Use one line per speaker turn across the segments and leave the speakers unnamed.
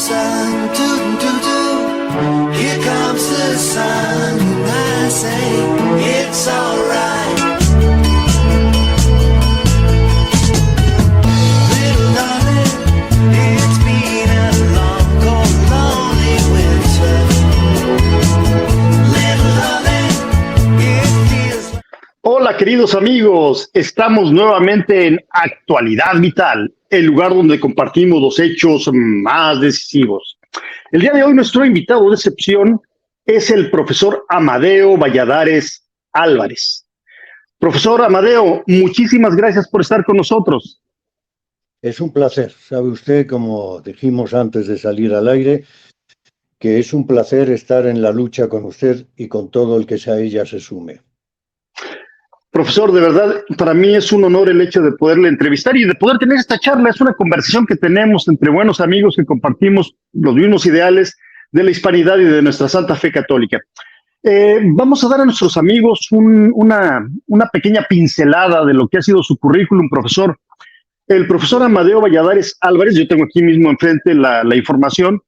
sun, doo doo doo. Here comes the sun, and I say it's alright. Little darling, it's been a long, cold, lonely winter. Little darling, it feels like...
Hola queridos amigos, estamos nuevamente en Actualidad Vital, el lugar donde compartimos los hechos más decisivos. El día de hoy nuestro invitado de excepción es el profesor Amadeo Valladares Álvarez. Profesor Amadeo, muchísimas gracias por estar con nosotros.
Es un placer. Sabe usted, como dijimos antes de salir al aire, que es un placer estar en la lucha con usted y con todo el que a ella se sume.
Profesor, de verdad, para mí es un honor el hecho de poderle entrevistar y de poder tener esta charla. Es una conversación que tenemos entre buenos amigos que compartimos los mismos ideales de la hispanidad y de nuestra santa fe católica. Vamos a dar a nuestros amigos una pequeña pincelada de lo que ha sido su currículum, profesor. El profesor Amadeo Valladares Álvarez, yo tengo aquí mismo enfrente la información,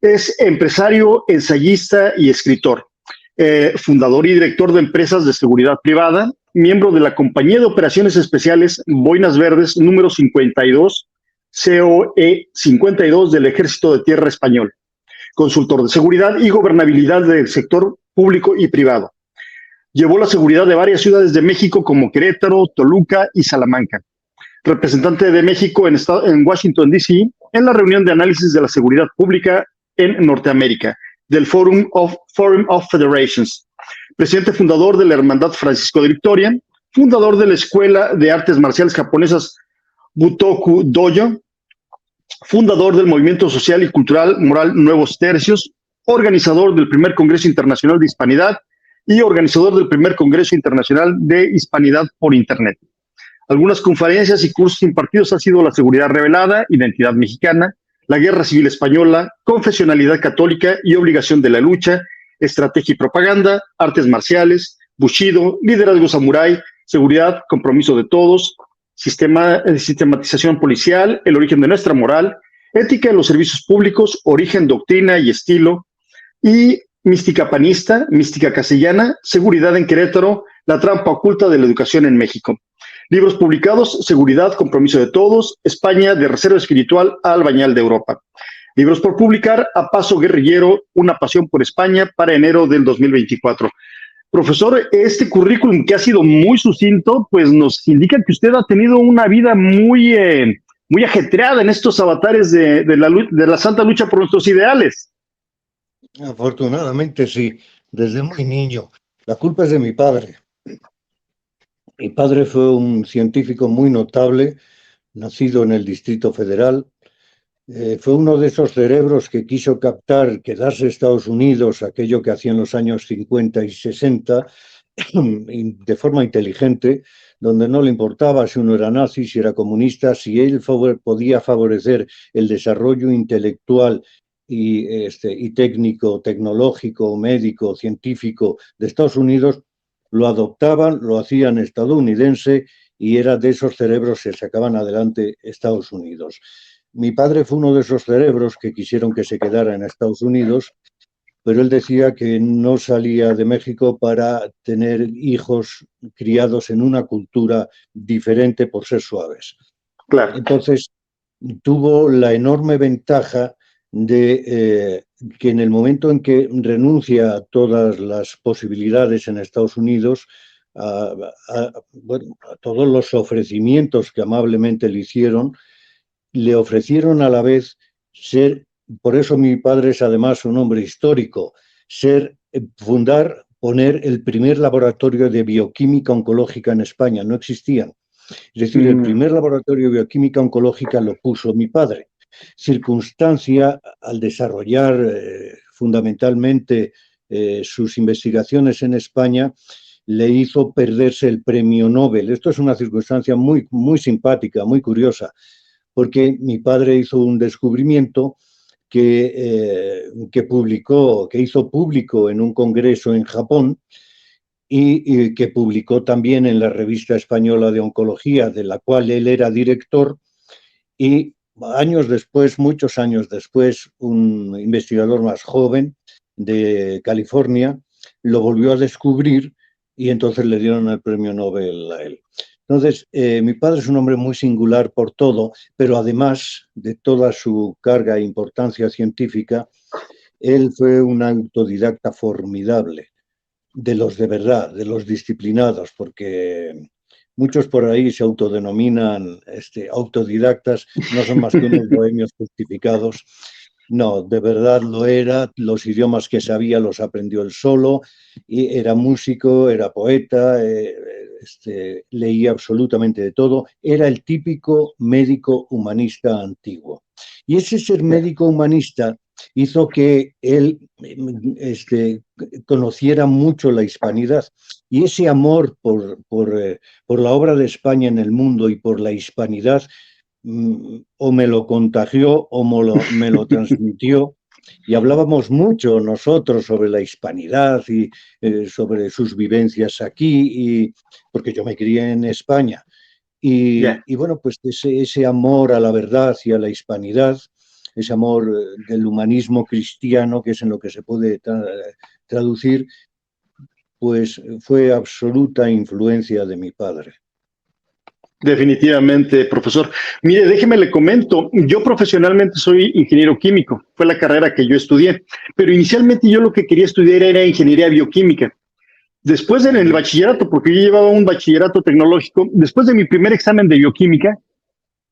es empresario, ensayista y escritor. Fundador y director de empresas de seguridad privada, miembro de la Compañía de Operaciones Especiales Boinas Verdes número 52, COE 52 del Ejército de Tierra Español, consultor de seguridad y gobernabilidad del sector público y privado. Llevó la seguridad de varias ciudades de México como Querétaro, Toluca y Salamanca. Representante de México en Washington, D.C., en la reunión de análisis de la seguridad pública en Norteamérica, del Forum of Federations, presidente fundador de la Hermandad Francisco de Victoria, fundador de la Escuela de Artes Marciales Japonesas Butoku Dojo, fundador del Movimiento Social y Cultural Moral Nuevos Tercios, organizador del primer Congreso Internacional de Hispanidad y organizador del primer Congreso Internacional de Hispanidad por Internet. Algunas conferencias y cursos impartidos han sido la seguridad revelada, identidad mexicana, la guerra civil española, confesionalidad católica y obligación de la lucha, estrategia y propaganda, artes marciales, bushido, liderazgo samurái, seguridad, compromiso de todos, sistematización policial, el origen de nuestra moral, ética en los servicios públicos, origen, doctrina y estilo, y mística panista, mística castellana, seguridad en Querétaro, la trampa oculta de la educación en México. Libros publicados, Seguridad, Compromiso de Todos, España, de Reserva Espiritual al Bañal de Europa. Libros por publicar, A Paso Guerrillero, Una Pasión por España, para enero del 2024. Profesor, este currículum que ha sido muy sucinto, pues nos indica que usted ha tenido una vida muy ajetreada en estos avatares de la santa lucha por nuestros ideales.
Afortunadamente sí, desde muy niño. La culpa es de mi padre. Mi padre fue un científico muy notable, nacido en el Distrito Federal. Fue uno de esos cerebros que quiso captar, quedarse en Estados Unidos, aquello que hacía en los años 50 y 60, de forma inteligente, donde no le importaba si uno era nazi, si era comunista, si él podía favorecer el desarrollo intelectual y técnico, tecnológico, médico, científico de Estados Unidos, lo adoptaban, lo hacían estadounidense y era de esos cerebros que sacaban adelante Estados Unidos. Mi padre fue uno de esos cerebros que quisieron que se quedara en Estados Unidos, pero él decía que no salía de México para tener hijos criados en una cultura diferente por ser suaves.
Claro.
Entonces, tuvo la enorme ventaja de que en el momento en que renuncia a todas las posibilidades en Estados Unidos, a todos los ofrecimientos que amablemente le hicieron, le ofrecieron a la vez ser, por eso mi padre es además un hombre histórico, poner el primer laboratorio de bioquímica oncológica en España. No existían. Es decir, el primer laboratorio de bioquímica oncológica lo puso mi padre. Circunstancia al desarrollar fundamentalmente sus investigaciones en España, le hizo perderse el premio Nobel. Esto es una circunstancia muy, muy simpática, muy curiosa, porque mi padre hizo un descubrimiento que hizo público en un congreso en Japón y que publicó también en la Revista Española de Oncología, de la cual él era director, y años después, muchos años después, un investigador más joven de California lo volvió a descubrir y entonces le dieron el premio Nobel a él. Entonces, mi padre es un hombre muy singular por todo, pero además de toda su carga e importancia científica, él fue un autodidacta formidable, de los de verdad, de los disciplinados, porque muchos por ahí se autodenominan autodidactas, no son más que unos bohemios justificados. No, de verdad lo era, los idiomas que sabía los aprendió él solo, y era músico, era poeta, leía absolutamente de todo, era el típico médico humanista antiguo. Y ese ser médico humanista hizo que él conociera mucho la hispanidad, y ese amor por la obra de España en el mundo y por la hispanidad o me lo contagió o me lo transmitió, y hablábamos mucho nosotros sobre la hispanidad y sobre sus vivencias aquí, porque yo me crié en España.
Ya.
Y bueno, pues ese amor a la verdad y a la hispanidad, ese amor del humanismo cristiano, que es en lo que se puede traducir, pues fue absoluta influencia de mi padre.
Definitivamente, profesor. Mire, déjeme le comento, yo profesionalmente soy ingeniero químico, fue la carrera que yo estudié, pero inicialmente yo lo que quería estudiar era ingeniería bioquímica. Después en el bachillerato, porque yo llevaba un bachillerato tecnológico, después de mi primer examen de bioquímica,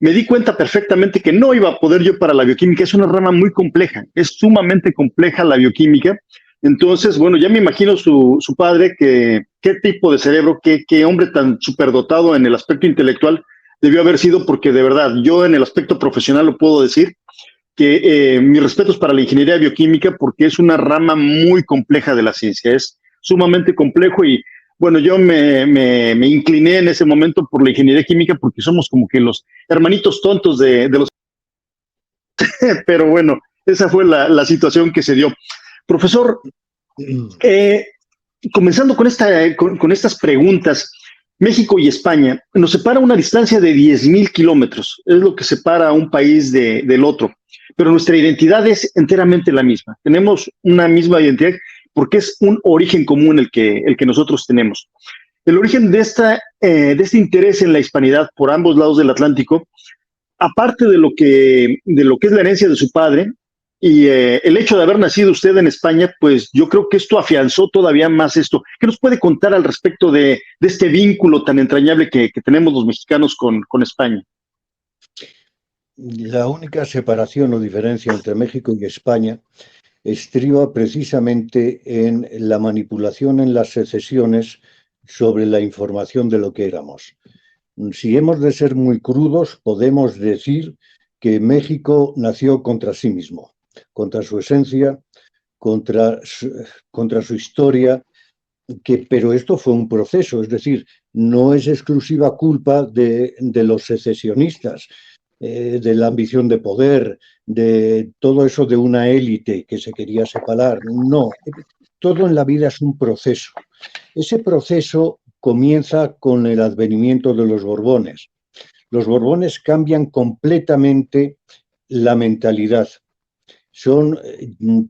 me di cuenta perfectamente que no iba a poder yo para la bioquímica, es una rama muy compleja, es sumamente compleja la bioquímica. Entonces, bueno, ya me imagino su padre, que qué tipo de cerebro, qué hombre tan superdotado en el aspecto intelectual debió haber sido, porque de verdad, yo en el aspecto profesional lo puedo decir, que mis respetos para la ingeniería bioquímica, porque es una rama muy compleja de la ciencia, es sumamente complejo. Y bueno, yo me incliné en ese momento por la ingeniería química porque somos como que los hermanitos tontos de los... Pero bueno, esa fue la situación que se dio. Profesor, eh, comenzando con estas preguntas, México y España nos separa una distancia de 10,000 kilómetros, es lo que separa a un país del otro, pero nuestra identidad es enteramente la misma. Tenemos una misma identidad porque es un origen común el que nosotros tenemos. El origen de este interés en la hispanidad por ambos lados del Atlántico, aparte de lo que es la herencia de su padre y el hecho de haber nacido usted en España, pues yo creo que esto afianzó todavía más esto. ¿Qué nos puede contar al respecto de este vínculo tan entrañable que tenemos los mexicanos con España?
La única separación o diferencia entre México y España estriba precisamente en la manipulación en las secesiones sobre la información de lo que éramos. Si hemos de ser muy crudos, podemos decir que México nació contra sí mismo, contra su esencia, contra su historia, pero esto fue un proceso, es decir, no es exclusiva culpa de los secesionistas, de la ambición de poder, de todo eso de una élite que se quería separar. No, todo en la vida es un proceso. Ese proceso comienza con el advenimiento de los Borbones. Los Borbones cambian completamente la mentalidad.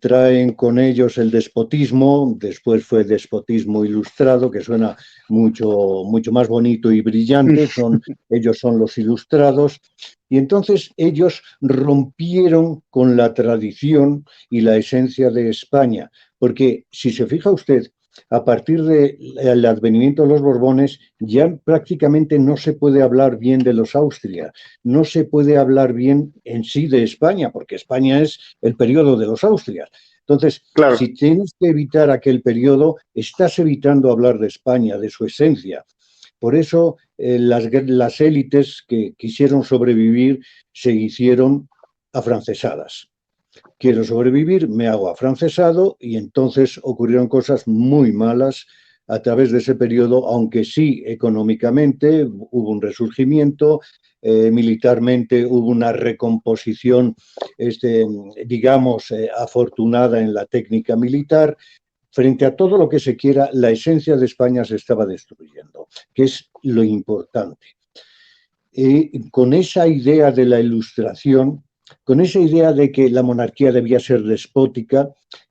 Traen con ellos el despotismo, después fue despotismo ilustrado, que suena mucho, mucho más bonito y brillante, ellos son los ilustrados, y entonces ellos rompieron con la tradición y la esencia de España, porque si se fija usted, a partir del advenimiento de los Borbones, ya prácticamente no se puede hablar bien de los Austria, no se puede hablar bien en sí de España, porque España es el periodo de los Austrias. Entonces,
Claro.
si tienes que evitar aquel periodo, estás evitando hablar de España, de su esencia. Por eso las élites que quisieron sobrevivir se hicieron afrancesadas. Quiero sobrevivir, me hago afrancesado, y entonces ocurrieron cosas muy malas a través de ese periodo, aunque sí económicamente hubo un resurgimiento, militarmente hubo una recomposición, digamos, afortunada en la técnica militar. Frente a todo lo que se quiera, la esencia de España se estaba destruyendo, que es lo importante. con esa idea de la Ilustración, con esa idea de que la monarquía debía ser despótica,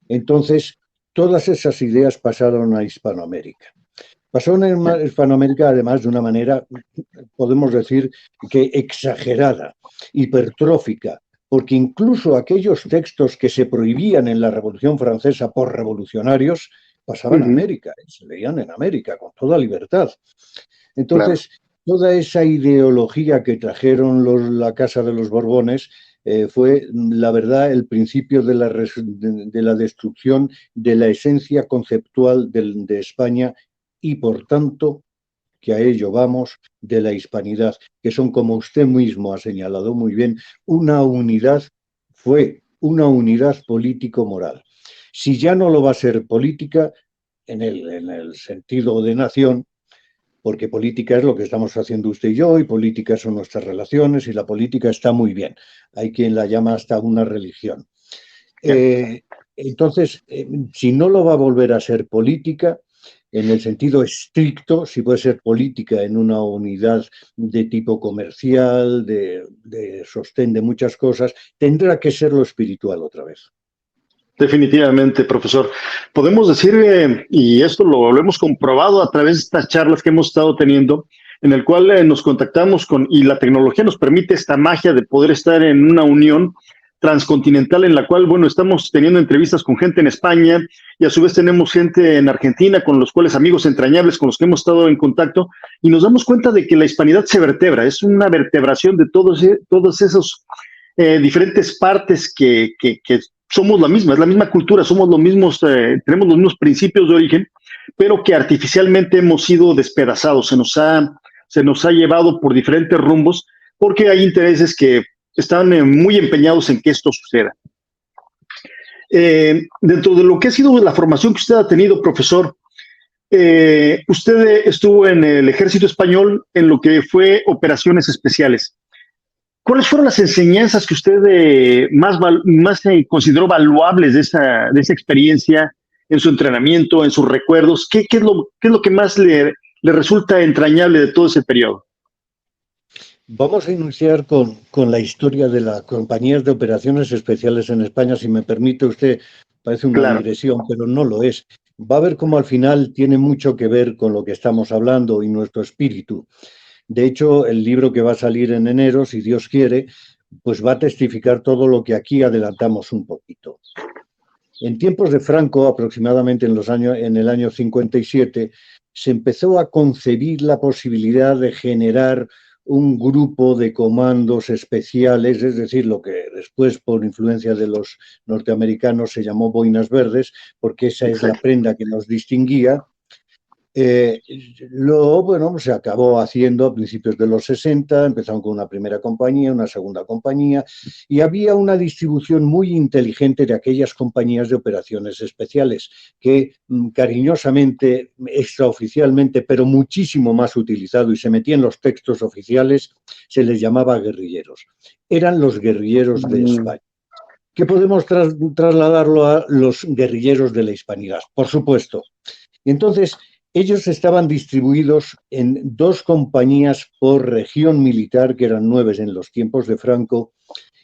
entonces todas esas ideas pasaron a Hispanoamérica. Pasaron a Hispanoamérica además de una manera, podemos decir, que exagerada, hipertrófica, porque incluso aquellos textos que se prohibían en la Revolución Francesa por revolucionarios pasaban a América, se leían en América con toda libertad. Entonces, toda esa ideología que trajeron la Casa de los Borbones fue, la verdad, el principio de la destrucción de la esencia conceptual de España y, por tanto, que a ello vamos, de la hispanidad, que son, como usted mismo ha señalado muy bien, fue una unidad político-moral. Si ya no lo va a ser política, en el sentido de nación, porque política es lo que estamos haciendo usted y yo, y política son nuestras relaciones, y la política está muy bien. Hay quien la llama hasta una religión. Entonces, si no lo va a volver a ser política, en el sentido estricto, si puede ser política en una unidad de tipo comercial, de sostén de muchas cosas, tendrá que ser lo espiritual otra vez.
Definitivamente, profesor. Podemos decir, y esto lo hemos comprobado a través de estas charlas que hemos estado teniendo, en el cual nos contactamos y la tecnología nos permite esta magia de poder estar en una unión transcontinental en la cual, bueno, estamos teniendo entrevistas con gente en España y a su vez tenemos gente en Argentina con los cuales amigos entrañables con los que hemos estado en contacto y nos damos cuenta de que la hispanidad se vertebra, es una vertebración de todos esos diferentes partes que somos la misma, es la misma cultura, somos los mismos, tenemos los mismos principios de origen, pero que artificialmente hemos sido despedazados, se nos ha llevado por diferentes rumbos, porque hay intereses que están muy empeñados en que esto suceda. Dentro de lo que ha sido la formación que usted ha tenido, profesor, usted estuvo en el Ejército Español en lo que fue operaciones especiales. ¿Cuáles fueron las enseñanzas que usted más consideró valuables de esa experiencia en su entrenamiento, en sus recuerdos? ¿Qué es lo que más le resulta entrañable de todo ese periodo?
Vamos a iniciar con la historia de las compañías de operaciones especiales en España. Si me permite usted, parece una digresión, pero no lo es. Va a ver cómo al final tiene mucho que ver con lo que estamos hablando y nuestro espíritu. De hecho, el libro que va a salir en enero, si Dios quiere, pues va a testificar todo lo que aquí adelantamos un poquito. En tiempos de Franco, aproximadamente en el año 57, se empezó a concebir la posibilidad de generar un grupo de comandos especiales, es decir, lo que después, por influencia de los norteamericanos, se llamó boinas verdes, porque esa es la prenda que nos distinguía. Luego, bueno, se acabó haciendo a principios de los 60, empezaron con una primera compañía, una segunda compañía, y había una distribución muy inteligente de aquellas compañías de operaciones especiales que cariñosamente, extraoficialmente, pero muchísimo más utilizado y se metía en los textos oficiales, se les llamaba guerrilleros. Eran los guerrilleros de España. ¿Qué podemos trasladarlo a los guerrilleros de la hispanidad? Por supuesto. Y entonces, ellos estaban distribuidos en 2 compañías por región militar, que eran 9 en los tiempos de Franco,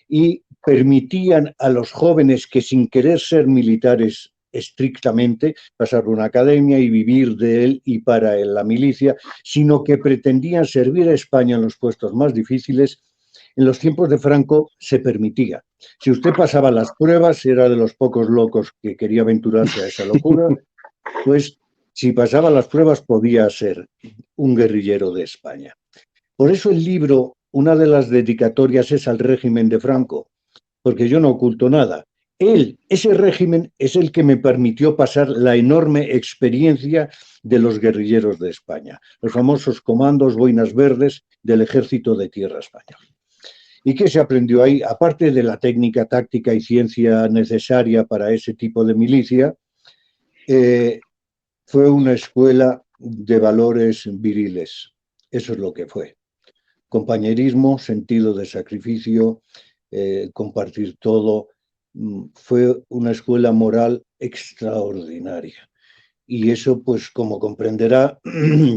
y permitían a los jóvenes que, sin querer ser militares estrictamente, pasar por una academia y vivir de él y para la milicia, sino que pretendían servir a España en los puestos más difíciles. En los tiempos de Franco se permitía. Si usted pasaba las pruebas, era de los pocos locos que quería aventurarse a esa locura, pues si pasaba las pruebas podía ser un guerrillero de España. Por eso el libro, una de las dedicatorias es al régimen de Franco, porque yo no oculto nada. Ese régimen es el que me permitió pasar la enorme experiencia de los guerrilleros de España, los famosos comandos boinas verdes del Ejército de Tierra Español. ¿Y qué se aprendió ahí? Aparte de la técnica, táctica y ciencia necesaria para ese tipo de milicia, fue una escuela de valores viriles. Eso es lo que fue. Compañerismo, sentido de sacrificio, compartir todo. Fue una escuela moral extraordinaria. Y eso, pues como comprenderá,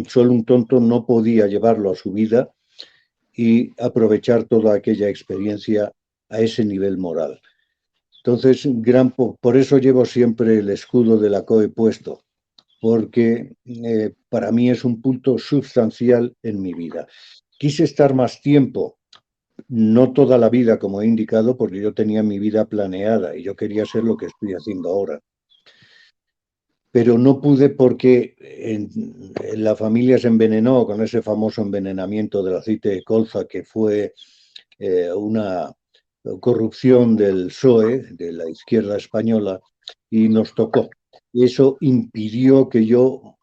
solo un tonto no podía llevarlo a su vida. y aprovechar toda aquella experiencia a ese nivel moral. Entonces, por eso llevo siempre el escudo de la COE puesto, porque para mí es un punto sustancial en mi vida. Quise estar más tiempo, no toda la vida como he indicado, porque yo tenía mi vida planeada y yo quería hacer lo que estoy haciendo ahora. Pero no pude porque la familia se envenenó con ese famoso envenenamiento del aceite de colza, que fue una corrupción del PSOE, de la izquierda española, y nos tocó. Y eso impidió que yo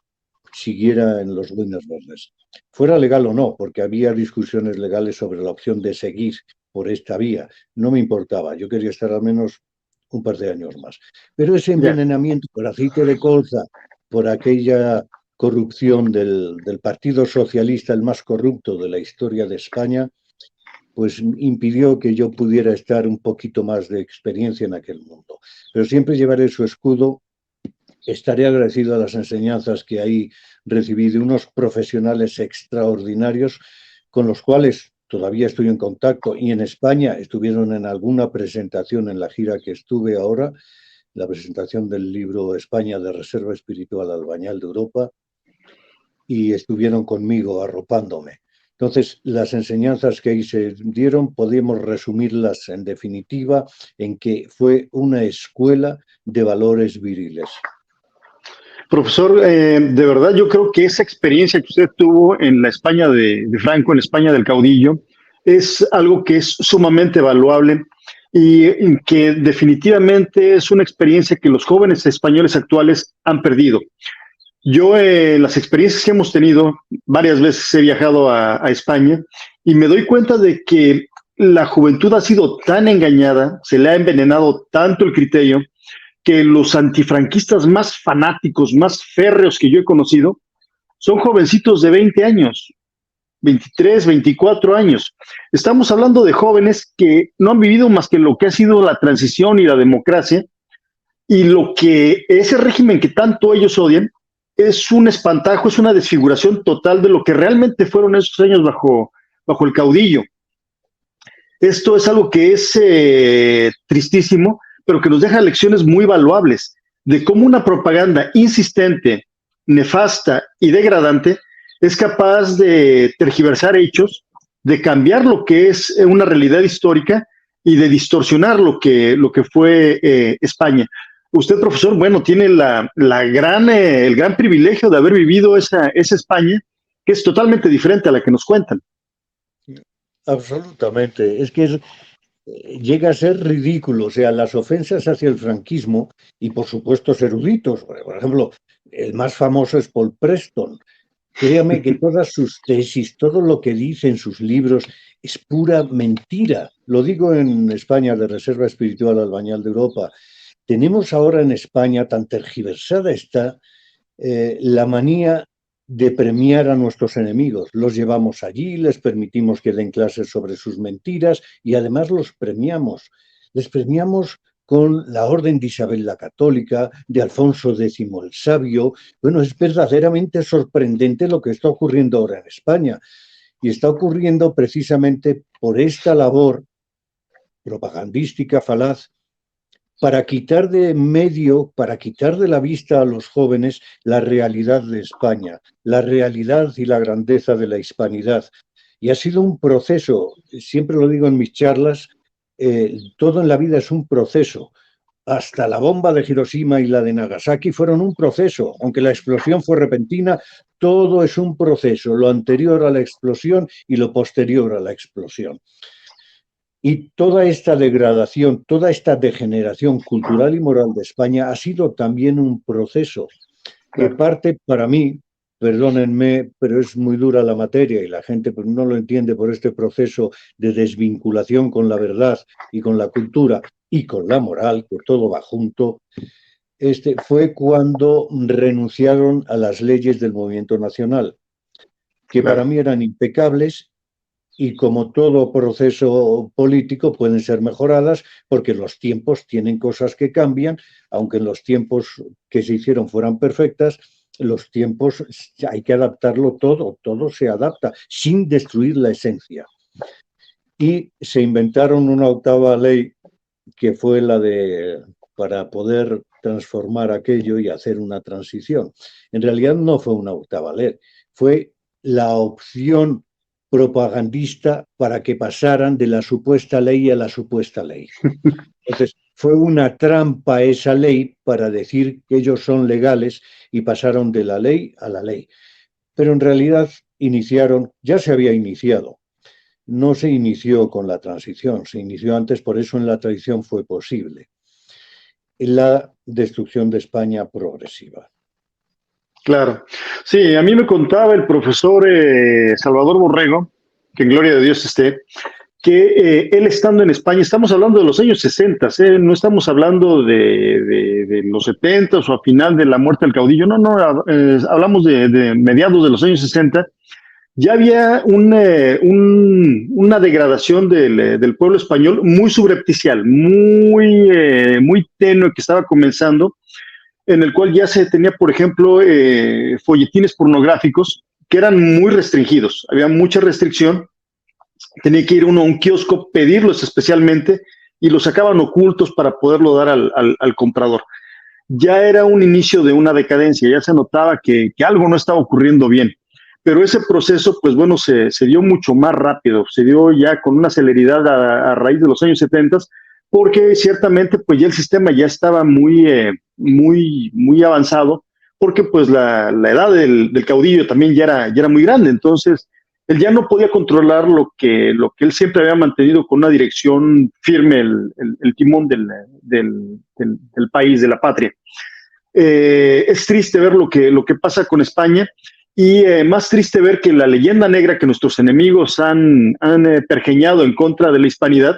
siguiera en los Boinas Verdes. Fuera legal o no, porque había discusiones legales sobre la opción de seguir por esta vía. No me importaba, yo quería estar al menos un par de años más. Pero ese envenenamiento por aceite de colza, por aquella corrupción del Partido Socialista, el más corrupto de la historia de España, pues impidió que yo pudiera estar un poquito más de experiencia en aquel mundo. Pero siempre llevaré su escudo. Estaré agradecido a las enseñanzas que ahí recibí de unos profesionales extraordinarios con los cuales todavía estoy en contacto, y en España estuvieron en alguna presentación en la gira que estuve ahora, la presentación del libro España de Reserva Espiritual al Bañal de Europa, y estuvieron conmigo arropándome. Entonces, las enseñanzas que ahí se dieron, podemos resumirlas en definitiva en que fue una escuela de valores viriles.
Profesor, de verdad yo creo que esa experiencia que usted tuvo en la España de Franco, en la España del caudillo, es algo que es sumamente valuable y que definitivamente es una experiencia que los jóvenes españoles actuales han perdido. Yo, las experiencias que hemos tenido, varias veces he viajado a España y me doy cuenta de que la juventud ha sido tan engañada, se le ha envenenado tanto el criterio, que los antifranquistas más fanáticos, más férreos que yo he conocido, son jovencitos de 20 años, 23, 24 años. Estamos hablando de jóvenes que no han vivido más que lo que ha sido la transición y la democracia, y lo que ese régimen que tanto ellos odian es un espantajo, es una desfiguración total de lo que realmente fueron esos años bajo el caudillo. Esto es algo que es tristísimo, pero que nos deja lecciones muy valuables de cómo una propaganda insistente, nefasta y degradante es capaz de tergiversar hechos, de cambiar lo que es una realidad histórica y de distorsionar lo que fue España. Usted, profesor, bueno, tiene el gran privilegio de haber vivido esa España, que es totalmente diferente a la que nos cuentan.
Absolutamente. Es que llega a ser ridículo. O sea, las ofensas hacia el franquismo, y por supuesto eruditos. Por ejemplo, el más famoso es Paul Preston. Créame que todas sus tesis, todo lo que dice en sus libros es pura mentira. Lo digo en España de Reserva Espiritual al Bañal de Europa. Tenemos ahora en España, tan tergiversada está, la manía de premiar a nuestros enemigos. Los llevamos allí, les permitimos que den clases sobre sus mentiras y además los premiamos. Les premiamos con la Orden de Isabel la Católica, de Alfonso X el Sabio. Bueno, es verdaderamente sorprendente lo que está ocurriendo ahora en España. Y está ocurriendo precisamente por esta labor propagandística falaz para quitar de medio, para quitar de la vista a los jóvenes la realidad de España, la realidad y la grandeza de la hispanidad. Y ha sido un proceso, siempre lo digo en mis charlas, todo en la vida es un proceso. Hasta la bomba de Hiroshima y la de Nagasaki fueron un proceso, aunque la explosión fue repentina, todo es un proceso, lo anterior a la explosión y lo posterior a la explosión. Y toda esta degradación, toda esta degeneración cultural y moral de España ha sido también un proceso que parte, para mí, perdónenme, pero es muy dura la materia y la gente pues, no lo entiende por este proceso de desvinculación con la verdad y con la cultura y con la moral, que todo va junto. Fue cuando renunciaron a las leyes del movimiento nacional, que para mí eran impecables. Y como todo proceso político pueden ser mejoradas porque los tiempos tienen cosas que cambian, aunque los tiempos que se hicieron fueran perfectas, los tiempos hay que adaptarlo todo se adapta sin destruir la esencia. y se inventaron una octava ley que fue la de para poder transformar aquello y hacer una transición. En realidad no fue una octava ley, fue la opción propagandista para que pasaran de la supuesta ley a la supuesta ley. Entonces, fue una trampa esa ley para decir que ellos son legales y pasaron de la ley a la ley. Pero en realidad ya se había iniciado. No se inició con la transición, se inició antes, por eso en la transición fue posible la destrucción de España progresiva.
Claro. Sí, a mí me contaba el profesor Salvador Borrego, que en gloria de Dios esté, que él estando en España, estamos hablando de los años 60, no estamos hablando de los 70 o a final de la muerte del caudillo, hablamos de mediados de los años 60. Ya había una degradación del pueblo español muy subrepticial, muy tenue que estaba comenzando, en el cual ya se tenía, por ejemplo, folletines pornográficos que eran muy restringidos, había mucha restricción, tenía que ir uno a un kiosco, pedirlos especialmente, y los sacaban ocultos para poderlo dar al comprador. Ya era un inicio de una decadencia, ya se notaba que algo no estaba ocurriendo bien. Pero ese proceso, pues bueno, se dio mucho más rápido, se dio ya con una celeridad a raíz de los años 70, porque ciertamente pues ya el sistema ya estaba muy avanzado, porque pues la edad del caudillo también ya era muy grande, entonces él ya no podía controlar lo que él siempre había mantenido con una dirección firme, el timón del país, de la patria. Es triste ver lo que pasa con España, y más triste ver que la leyenda negra que nuestros enemigos han pergeñado en contra de la hispanidad,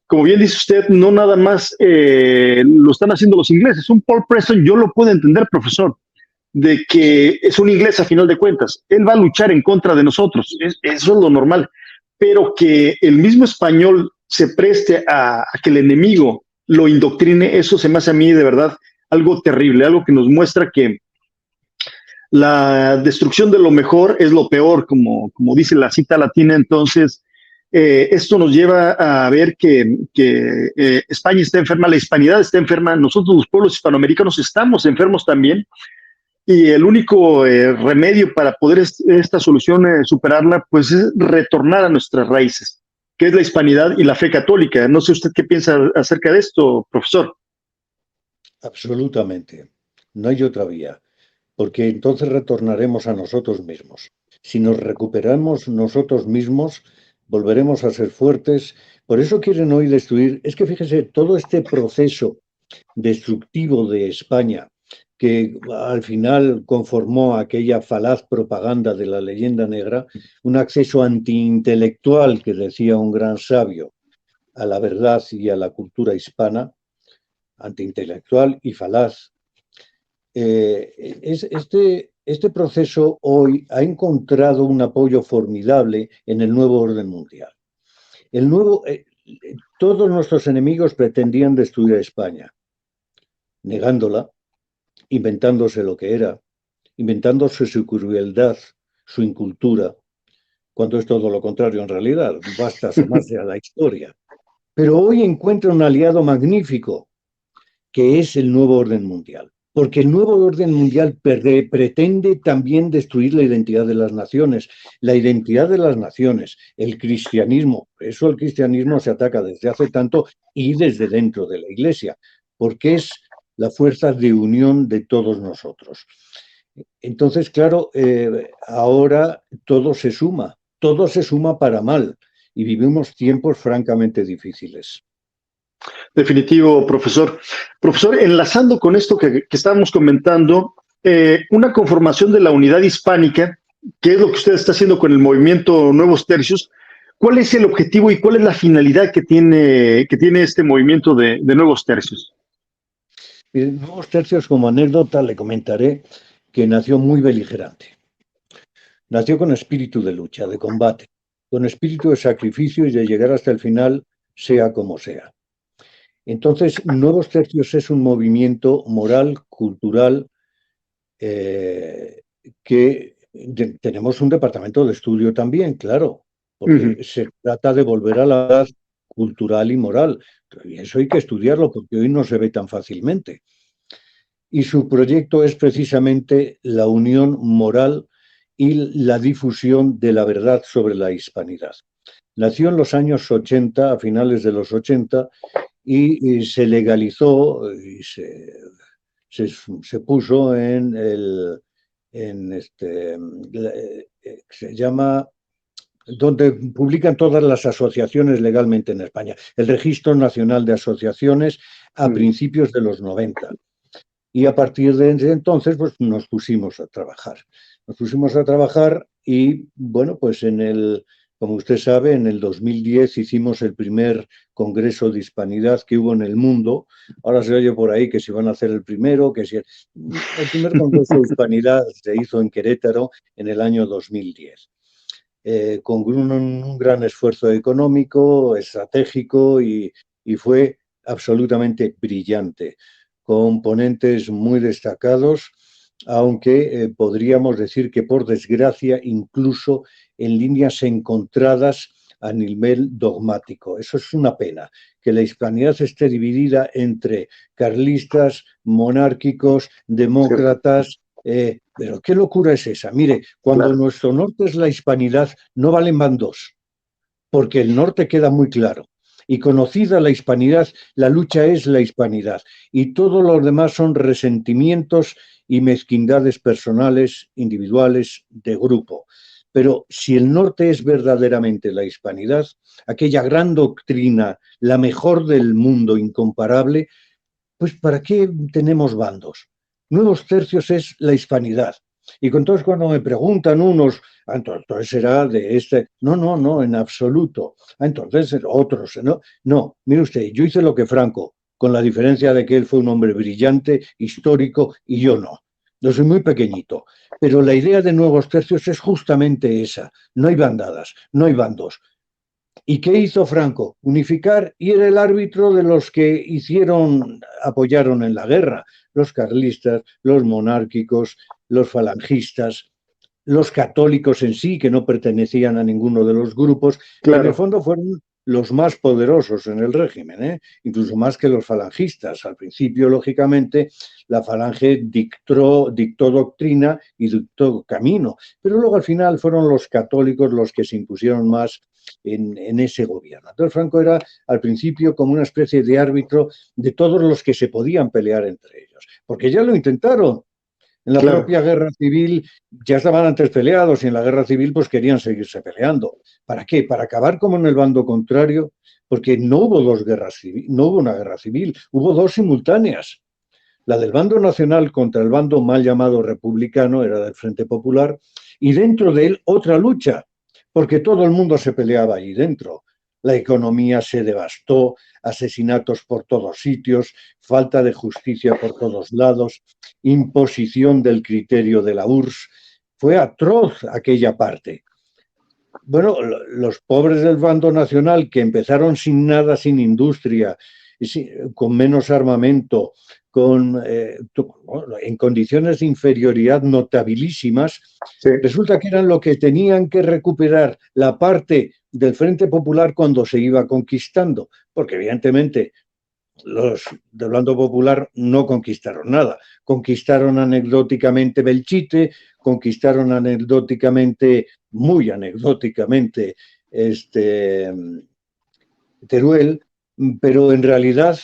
como bien dice usted, no nada más lo están haciendo los ingleses. Un Paul Preston, yo lo puedo entender, profesor, de que es un inglés a final de cuentas. Él va a luchar en contra de nosotros, eso es lo normal. Pero que el mismo español se preste a que el enemigo lo indoctrine, eso se me hace a mí de verdad algo terrible, algo que nos muestra que la destrucción de lo mejor es lo peor, como dice la cita latina. Entonces, esto nos lleva a ver que España está enferma, la hispanidad está enferma, nosotros los pueblos hispanoamericanos estamos enfermos también, y el único remedio para poder esta solución superarla, pues es retornar a nuestras raíces, que es la hispanidad y la fe católica. No sé usted qué piensa acerca de esto, profesor.
Absolutamente. No hay otra vía, porque entonces retornaremos a nosotros mismos. Si nos recuperamos nosotros mismos, volveremos a ser fuertes. Por eso quieren hoy destruir. Es que fíjese, todo este proceso destructivo de España, que al final conformó aquella falaz propaganda de la leyenda negra, un acceso antiintelectual, que decía un gran sabio, a la verdad y a la cultura hispana, antiintelectual y falaz. Este proceso hoy ha encontrado un apoyo formidable en el nuevo orden mundial. Todos nuestros enemigos pretendían destruir a España, negándola, inventándose lo que era, inventándose su crueldad, su incultura, cuando es todo lo contrario en realidad, basta asomarse a la historia. Pero hoy encuentra un aliado magnífico, que es el nuevo orden mundial. Porque el nuevo orden mundial pretende también destruir la identidad de las naciones. La identidad de las naciones, el cristianismo. Por eso el cristianismo se ataca desde hace tanto y desde dentro de la Iglesia, porque es la fuerza de unión de todos nosotros. Entonces, claro, ahora todo se suma para mal, y vivimos tiempos francamente difíciles.
Definitivo, profesor. Profesor, enlazando con esto que estábamos comentando, una conformación de la unidad hispánica, que es lo que usted está haciendo con el movimiento Nuevos Tercios. ¿Cuál es el objetivo y cuál es la finalidad que tiene este movimiento de Nuevos Tercios?
Nuevos Tercios, como anécdota, le comentaré que nació muy beligerante. Nació con espíritu de lucha, de combate, con espíritu de sacrificio y de llegar hasta el final, sea como sea. Entonces, Nuevos Tercios es un movimiento moral, cultural, que tenemos un departamento de estudio también, claro, porque se trata de volver a la edad cultural y moral. Y eso hay que estudiarlo porque hoy no se ve tan fácilmente. Y su proyecto es precisamente la unión moral y la difusión de la verdad sobre la hispanidad. Nació en los años 80, a finales de los 80, y se legalizó y se puso se llama, donde publican todas las asociaciones legalmente en España, el Registro Nacional de Asociaciones a principios de los 90. Y a partir de entonces, pues nos pusimos a trabajar. Nos pusimos a trabajar y, bueno, pues como usted sabe, en el 2010 hicimos el primer congreso de hispanidad que hubo en el mundo. Ahora se oye por ahí que si van a hacer el primero, que si... El primer congreso de hispanidad se hizo en Querétaro en el año 2010. Con un gran esfuerzo económico, estratégico y fue absolutamente brillante, con ponentes muy destacados, aunque podríamos decir que por desgracia incluso en líneas encontradas a nivel dogmático. Eso es una pena, que la hispanidad esté dividida entre carlistas, monárquicos, demócratas. Pero qué locura es esa. Mire, cuando nuestro norte es la hispanidad, no valen bandos, porque el norte queda muy claro. Y conocida la hispanidad, la lucha es la hispanidad. Y todo lo demás son resentimientos y mezquindades personales, individuales, de grupo. Pero si el norte es verdaderamente la hispanidad, aquella gran doctrina, la mejor del mundo, incomparable, pues ¿para qué tenemos bandos? Nuevos Tercios es la hispanidad. Y entonces cuando me preguntan unos, entonces será de este... No, en absoluto. Entonces otros, no, mire usted, yo hice lo que Franco, con la diferencia de que él fue un hombre brillante, histórico, y yo no. Yo soy muy pequeñito. Pero la idea de Nuevos Tercios es justamente esa. No hay bandadas, no hay bandos. ¿Y qué hizo Franco? Unificar, y era el árbitro de los que apoyaron en la guerra, los carlistas, los monárquicos, los falangistas, los católicos en sí, que no pertenecían a ninguno de los grupos, que en el fondo fueron los más poderosos en el régimen, incluso más que los falangistas. Al principio, lógicamente, la falange dictó doctrina y dictó camino, pero luego al final fueron los católicos los que se impusieron más en ese gobierno. Entonces Franco era al principio como una especie de árbitro de todos los que se podían pelear entre ellos, porque ya lo intentaron. En la propia guerra civil ya estaban antes peleados y en la guerra civil pues querían seguirse peleando. ¿Para qué? Para acabar como en el bando contrario, porque no hubo no hubo una guerra civil, hubo dos simultáneas. La del bando nacional contra el bando mal llamado republicano, era del Frente Popular, y dentro de él otra lucha, porque todo el mundo se peleaba allí dentro. La economía se devastó, asesinatos por todos sitios, falta de justicia por todos lados, imposición del criterio de la URSS. Fue atroz aquella parte. Bueno, los pobres del bando nacional, que empezaron sin nada, sin industria, con menos armamento, en condiciones de inferioridad notabilísimas, resulta que eran lo que tenían que recuperar la parte del Frente Popular cuando se iba conquistando, porque evidentemente los del bando popular no conquistaron nada. Conquistaron anecdóticamente Belchite, conquistaron anecdóticamente, muy anecdóticamente, Teruel, pero en realidad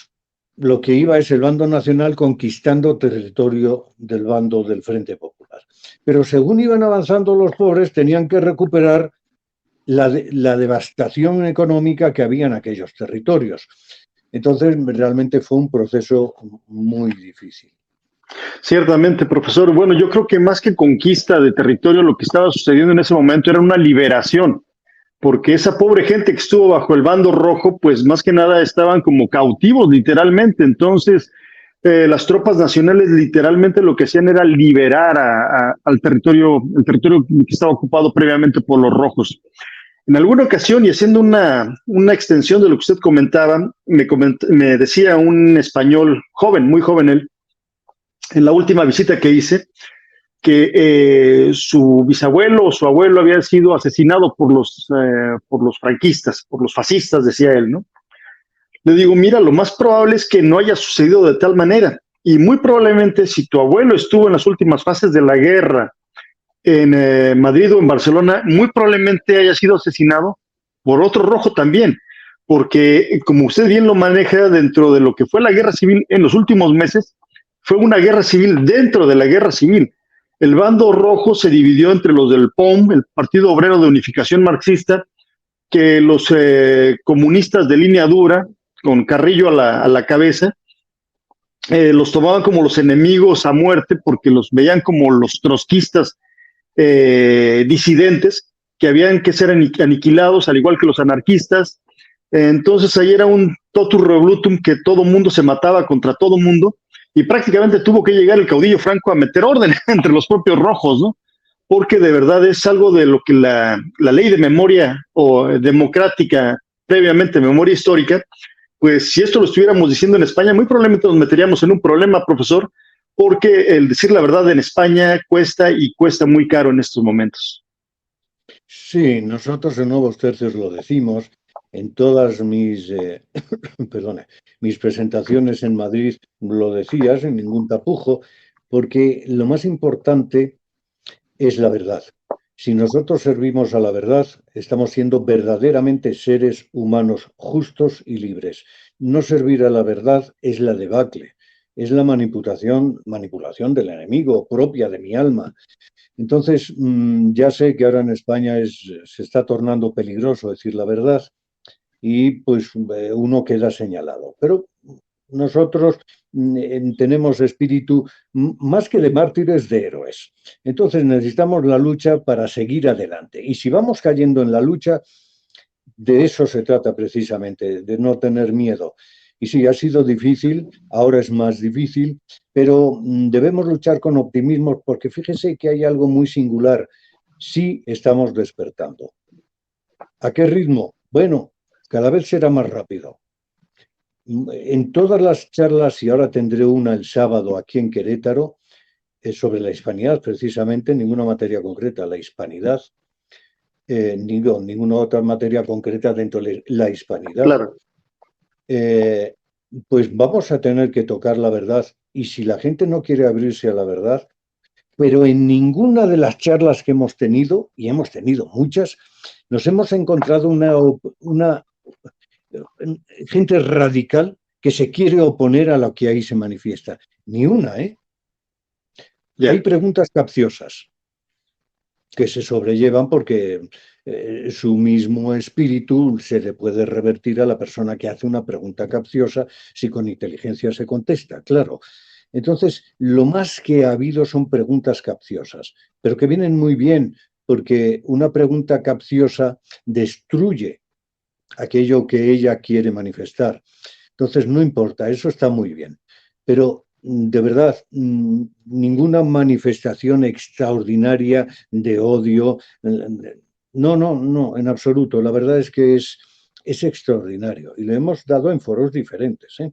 lo que iba es el bando nacional conquistando territorio del bando del Frente Popular. Pero según iban avanzando los pobres, tenían que recuperar la devastación económica que había en aquellos territorios. Entonces, realmente fue un proceso muy difícil.
Ciertamente, profesor. Bueno, yo creo que más que conquista de territorio, lo que estaba sucediendo en ese momento era una liberación, porque esa pobre gente que estuvo bajo el bando rojo, pues más que nada estaban como cautivos, literalmente. Entonces, las tropas nacionales literalmente lo que hacían era liberar al territorio, el territorio que estaba ocupado previamente por los rojos. En alguna ocasión, y haciendo una extensión de lo que usted comentaba, me decía un español joven, muy joven él, en la última visita que hice, que su bisabuelo o su abuelo había sido asesinado por los franquistas, por los fascistas, decía él, ¿no? Le digo, mira, lo más probable es que no haya sucedido de tal manera. Y muy probablemente, si tu abuelo estuvo en las últimas fases de la guerra en Madrid o en Barcelona, muy probablemente haya sido asesinado por otro rojo también. Porque, como usted bien lo maneja, dentro de lo que fue la guerra civil en los últimos meses, fue una guerra civil dentro de la guerra civil. El bando rojo se dividió entre los del POM, el Partido Obrero de Unificación Marxista, que los comunistas de línea dura, con Carrillo a la cabeza, los tomaban como los enemigos a muerte porque los veían como los trotskistas disidentes que habían que ser aniquilados, al igual que los anarquistas. Entonces ahí era un totus revolutum que todo mundo se mataba contra todo mundo y prácticamente tuvo que llegar el caudillo Franco a meter orden entre los propios rojos, ¿no? Porque de verdad es algo de lo que la ley de memoria o democrática, previamente memoria histórica, pues si esto lo estuviéramos diciendo en España, muy probablemente nos meteríamos en un problema, profesor, porque el decir la verdad en España cuesta y cuesta muy caro en estos momentos.
Sí, nosotros en Nuevos Tercios lo decimos. En todas mis, mis presentaciones en Madrid lo decía sin ningún tapujo, porque lo más importante es la verdad. Si nosotros servimos a la verdad, estamos siendo verdaderamente seres humanos justos y libres. No servir a la verdad es la debacle, es la manipulación del enemigo, propia de mi alma. Entonces, ya sé que ahora en España se está tornando peligroso decir la verdad y pues uno queda señalado. Pero nosotros tenemos espíritu más que de mártires, de héroes. Entonces necesitamos la lucha para seguir adelante. Y si vamos cayendo en la lucha, de eso se trata precisamente, de no tener miedo. Y sí, ha sido difícil, ahora es más difícil, pero debemos luchar con optimismo porque fíjese que hay algo muy singular. Sí estamos despertando. ¿A qué ritmo? Bueno, cada vez será más rápido. En todas las charlas, y ahora tendré una el sábado aquí en Querétaro, sobre la hispanidad, precisamente, ninguna materia concreta, la hispanidad, ninguna otra materia concreta dentro de la hispanidad.
Claro.
Pues vamos a tener que tocar la verdad. Y si la gente no quiere abrirse a la verdad, pero en ninguna de las charlas que hemos tenido, y hemos tenido muchas, nos hemos encontrado una gente radical que se quiere oponer a lo que ahí se manifiesta. Ni una, ¿eh? Yeah. Hay preguntas capciosas que se sobrellevan porque su mismo espíritu se le puede revertir a la persona que hace una pregunta capciosa si con inteligencia se contesta, claro. Entonces, lo más que ha habido son preguntas capciosas, pero que vienen muy bien porque una pregunta capciosa destruye aquello que ella quiere manifestar. Entonces, no importa, eso está muy bien. Pero, de verdad, ninguna manifestación extraordinaria de odio. No, en absoluto. La verdad es que es extraordinario. Y lo hemos dado en foros diferentes, ¿eh?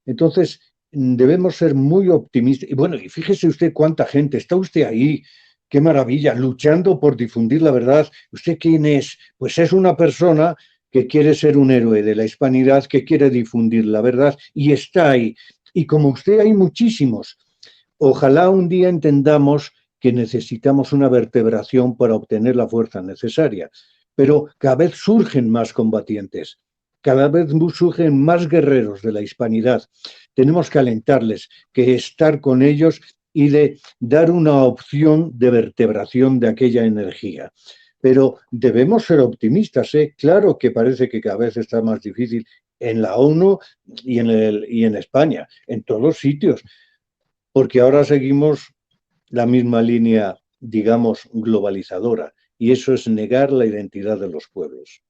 Entonces, debemos ser muy optimistas. Y bueno, y fíjese usted cuánta gente. Está usted ahí. Qué maravilla, luchando por difundir la verdad. ¿Usted quién es? Pues es una persona que quiere ser un héroe de la hispanidad, que quiere difundir la verdad y está ahí. Y como usted hay muchísimos. Ojalá un día entendamos que necesitamos una vertebración para obtener la fuerza necesaria. Pero cada vez surgen más combatientes, cada vez surgen más guerreros de la hispanidad. Tenemos que alentarles, que estar con ellos y de dar una opción de vertebración de aquella energía. Pero debemos ser optimistas, ¿eh? Claro que parece que cada vez está más difícil en la ONU y en España, en todos sitios, porque ahora seguimos la misma línea, digamos, globalizadora, y eso es negar la identidad de los pueblos.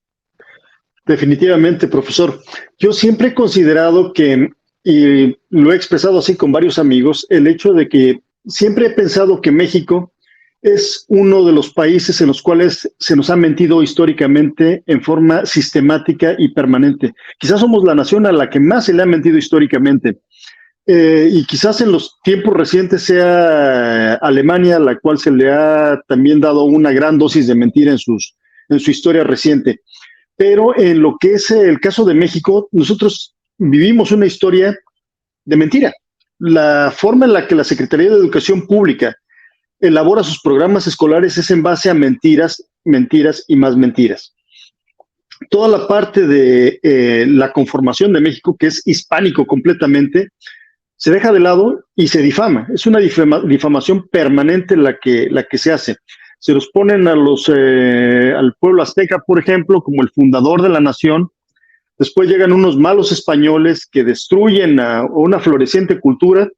Definitivamente, profesor. Yo siempre he considerado que, y lo he expresado así con varios amigos, el hecho de que siempre he pensado que México es uno de los países en los cuales se nos ha mentido históricamente en forma sistemática y permanente. Quizás somos la nación a la que más se le ha mentido históricamente. Y quizás en los tiempos recientes sea Alemania, la cual se le ha también dado una gran dosis de mentira en su historia reciente. Pero en lo que es el caso de México, nosotros vivimos una historia de mentira. La forma en la que la Secretaría de Educación Pública elabora sus programas escolares es en base a mentiras, mentiras y más mentiras. Toda la parte de la conformación de México, que es hispánico completamente, se deja de lado y se difama. Es una difamación permanente la que se hace. Se los ponen al pueblo azteca, por ejemplo, como el fundador de la nación. Después llegan unos malos españoles que destruyen a una floreciente cultura.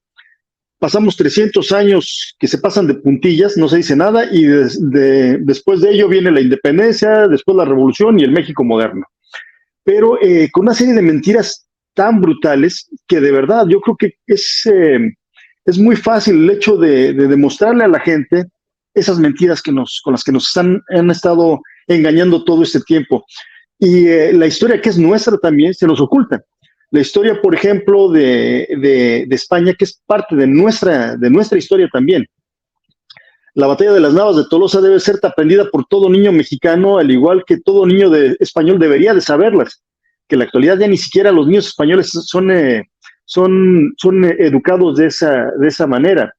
Pasamos 300 años que se pasan de puntillas, no se dice nada, y después de ello viene la independencia, después la revolución y el México moderno. Pero con una serie de mentiras tan brutales que de verdad yo creo que es muy fácil el hecho de demostrarle a la gente esas mentiras con las que nos han estado engañando todo este tiempo. Y la historia que es nuestra también se nos oculta. La historia, por ejemplo, de España, que es parte de nuestra historia también. La batalla de las Navas de Tolosa debe ser aprendida por todo niño mexicano, al igual que todo niño español debería de saberlas, que en la actualidad ya ni siquiera los niños españoles son educados de esa manera.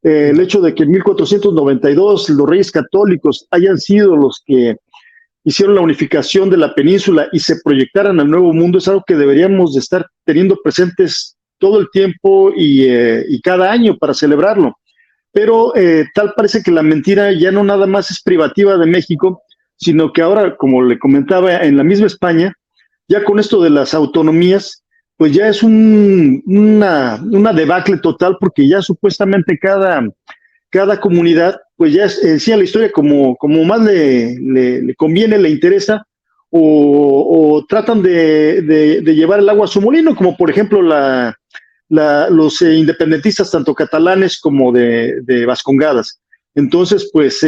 El hecho de que en 1492 los reyes católicos hayan sido los que hicieron la unificación de la península y se proyectaran al Nuevo Mundo es algo que deberíamos de estar teniendo presentes todo el tiempo y cada año para celebrarlo. Pero tal parece que la mentira ya no nada más es privativa de México, sino que ahora, como le comentaba, en la misma España, ya con esto de las autonomías, pues ya es una debacle total, porque ya supuestamente cada comunidad, pues ya decía la historia como más le conviene, le interesa, o tratan de llevar el agua a su molino, como por ejemplo los independentistas, tanto catalanes como de Vascongadas. Entonces, pues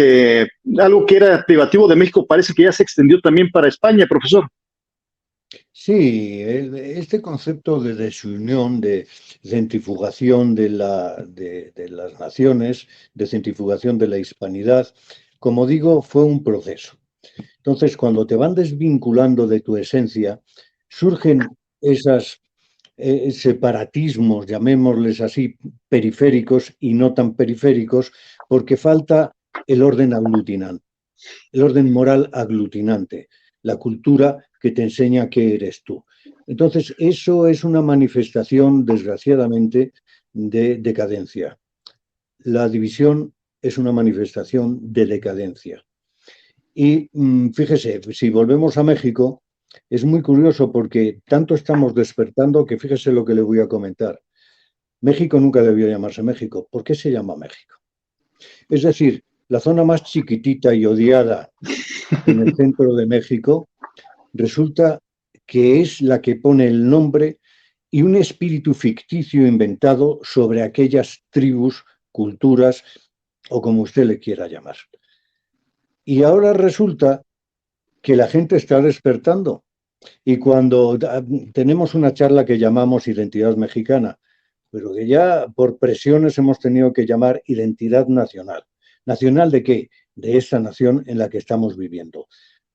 algo que era privativo de México parece que ya se extendió también para España, profesor.
Sí, este concepto de desunión, de centrifugación de las naciones, de centrifugación de la hispanidad, como digo, fue un proceso. Entonces, cuando te van desvinculando de tu esencia, surgen esos separatismos, llamémosles así, periféricos y no tan periféricos, porque falta el orden aglutinante, el orden moral aglutinante, la cultura que te enseña qué eres tú. Entonces, eso es una manifestación, desgraciadamente, de decadencia. La división es una manifestación de decadencia. Y fíjese, si volvemos a México, es muy curioso porque tanto estamos despertando que fíjese lo que le voy a comentar. México nunca debió llamarse México. ¿Por qué se llama México? Es decir, la zona más chiquitita y odiada en el centro de México resulta que es la que pone el nombre y un espíritu ficticio inventado sobre aquellas tribus, culturas o como usted le quiera llamar. Y ahora resulta que la gente está despertando. Y cuando tenemos una charla que llamamos Identidad Mexicana, pero que ya por presiones hemos tenido que llamar Identidad Nacional. ¿Nacional de qué? De esa nación en la que estamos viviendo.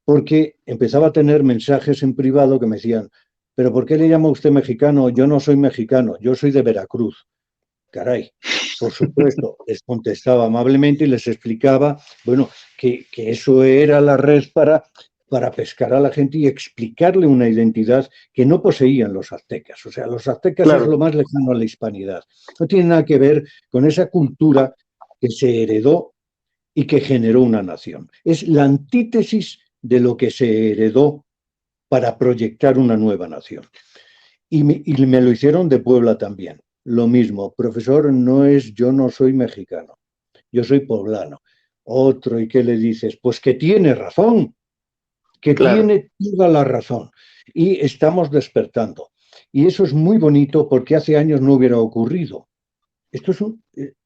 Porque empezaba a tener mensajes en privado que me decían, ¿pero por qué le llama usted mexicano? Yo no soy mexicano, yo soy de Veracruz. Caray, por supuesto, les contestaba amablemente y les explicaba, bueno, que eso era la red para pescar a la gente y explicarle una identidad que no poseían los aztecas. O sea, los aztecas
Claro.
es lo más lejano a la hispanidad. No tiene nada que ver con esa cultura que se heredó y que generó una nación. Es la antítesis de lo que se heredó para proyectar una nueva nación. Y me lo hicieron de Puebla también. Lo mismo, profesor, yo no soy mexicano, yo soy poblano. Otro, ¿y qué le dices? Pues que tiene razón, que
Claro.
tiene toda la razón. Y estamos despertando. Y eso es muy bonito porque hace años no hubiera ocurrido. Esto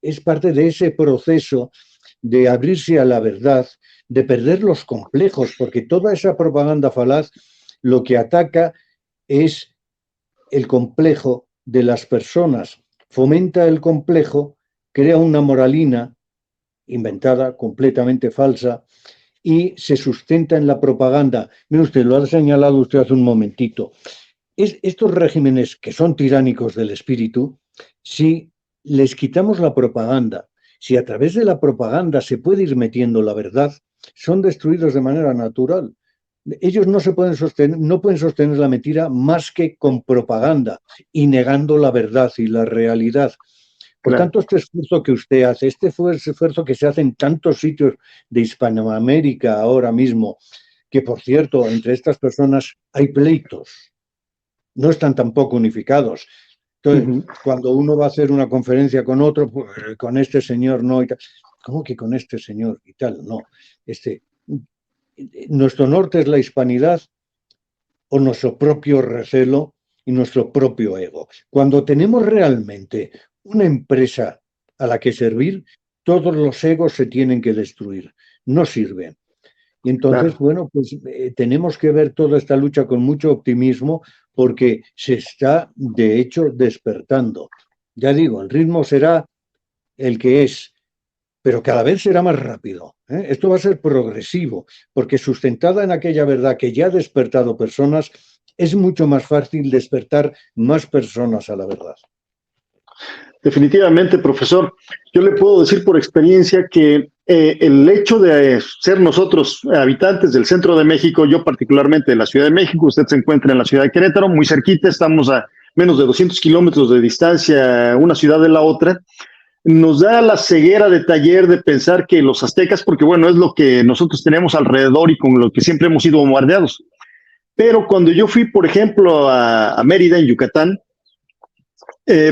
es parte de ese proceso de abrirse a la verdad, de perder los complejos, porque toda esa propaganda falaz lo que ataca es el complejo de las personas fomenta el complejo, crea una moralina inventada, completamente falsa, y se sustenta en la propaganda. Mire usted, lo ha señalado usted hace un momentito. Estos regímenes que son tiránicos del espíritu, si les quitamos la propaganda, si a través de la propaganda se puede ir metiendo la verdad, son destruidos de manera natural. Ellos no pueden sostener la mentira más que con propaganda y negando la verdad y la realidad. Por
Claro.
tanto, este esfuerzo que usted hace, este esfuerzo que se hace en tantos sitios de Hispanoamérica ahora mismo, que por cierto, entre estas personas hay pleitos, no están tampoco unificados. Entonces, cuando uno va a hacer una conferencia con otro, pues, con este señor no y tal. ¿Cómo que con este señor y tal? No. Nuestro norte es la hispanidad o nuestro propio recelo y nuestro propio ego. Cuando tenemos realmente una empresa a la que servir, todos los egos se tienen que destruir, no sirven. Y entonces,
Claro.
bueno, pues tenemos que ver toda esta lucha con mucho optimismo porque se está, de hecho, despertando. Ya digo, el ritmo será el que es, pero cada vez será más rápido. Esto va a ser progresivo, porque sustentada en aquella verdad que ya ha despertado personas, es mucho más fácil despertar más personas a la verdad.
Definitivamente, profesor. Yo le puedo decir por experiencia que el hecho de ser nosotros habitantes del centro de México, yo particularmente de la Ciudad de México, usted se encuentra en la ciudad de Querétaro, muy cerquita, estamos a menos de 200 kilómetros de distancia una ciudad de la otra, nos da la ceguera de taller de pensar que los aztecas, porque bueno, es lo que nosotros tenemos alrededor y con lo que siempre hemos sido bombardeados. Pero cuando yo fui, por ejemplo, a Mérida, en Yucatán,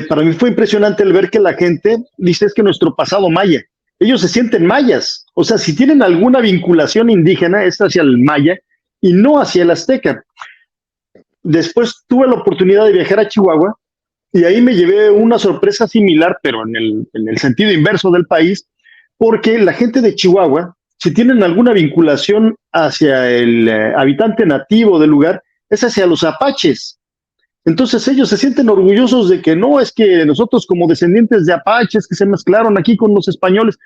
para mí fue impresionante el ver que la gente dice es que nuestro pasado maya, ellos se sienten mayas, o sea, si tienen alguna vinculación indígena es hacia el maya y no hacia el azteca. Después tuve la oportunidad de viajar a Chihuahua y ahí me llevé una sorpresa similar, pero en el sentido inverso del país, porque la gente de Chihuahua, si tienen alguna vinculación hacia el habitante nativo del lugar, es hacia los apaches. Entonces ellos se sienten orgullosos de que no, es que nosotros como descendientes de apaches que se mezclaron aquí con los españoles,